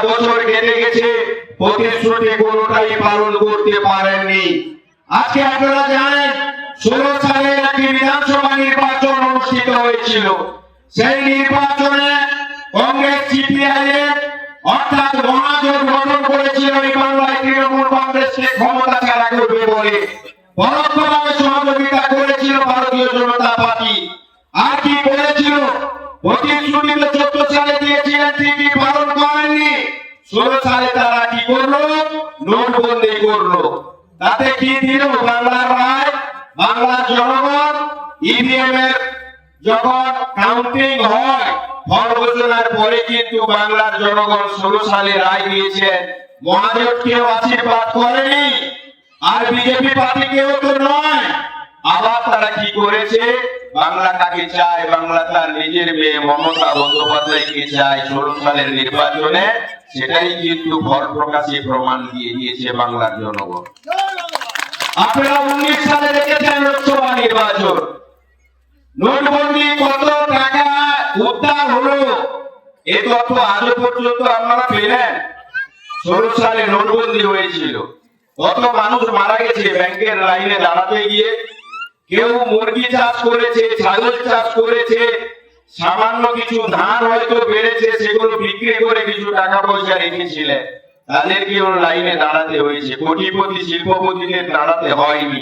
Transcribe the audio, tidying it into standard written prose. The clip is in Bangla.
বছর কেটে গেছে, প্রতিশ্রুতি কোনোটাই পালন করতে পারেননি। আজকে আপনারা জানেন 16 সালে একটি বিধানসভা নির্বাচন অনুষ্ঠিত হয়েছিল। সেই নির্বাচনে কংগ্রেস সিপিআইএম অর্থাৎ মহাজোট গঠন করেছিল এই বাংলায় তৃণমূল কংগ্রেসকে ক্ষমতা ছাড়া করবে বলে। পরোক্ষভাবে সহযোগিতা করেছিল ভারতীয় জনতা পার্টি। আর কি করেছিল? প্রতিশ্রুতি 14 সালে দিয়েছিলেন, ঠিকই পালন করেননি। 16 সালে তারা কি করলো? নোটবন্দি করলো। তাতে কি দিল? বাংলার রায়, বাংলার জনগণ ইভিএম এর যখন কাউন্টিং হয়, ফল ঘোষণার পরে কিন্তু বাংলার জনগণ 16 সালে রায় দিয়েছেন। মহাজোটকেও আশীর্বাদ করেনি, আর বিজেপি পার্টিকেও তো নয়। আবার তারা কি করেছে? বাংলা কাকে চায়? বাংলা তার নিজের মেয়ে মমতা বন্দ্যোপাধ্যায়কে চায় 16 সালের নির্বাচনে। সেটাই কিন্তু ফল প্রকাশে প্রমাণ দিয়ে দিয়েছে বাংলার জনগণ। আপনারা 19 সালে দেখেছেন লোকসভা নির্বাচন, নোটবন্দি কত টাকা উদ্ধার হলো এ তথ্য আজও পর্যন্ত আপনারা পেলেন? 16 সালে নোটবন্দি হয়েছিল, কত মানুষ মারা গেছে ব্যাংকের লাইনে দাঁড়াতে গিয়ে। কেউ মুরগি চাষ করেছে, ছাগল চাষ করেছে, সামান্য কিছু ধান হয়তো বেড়েছে, সেগুলো বিক্রি করে কিছু টাকা পয়সা রেখেছিলেন, তাদেরকেও লাইনে দাঁড়াতে হয়েছে। কোটিপতি শিল্পপতিদের দাঁড়াতে হয়নি।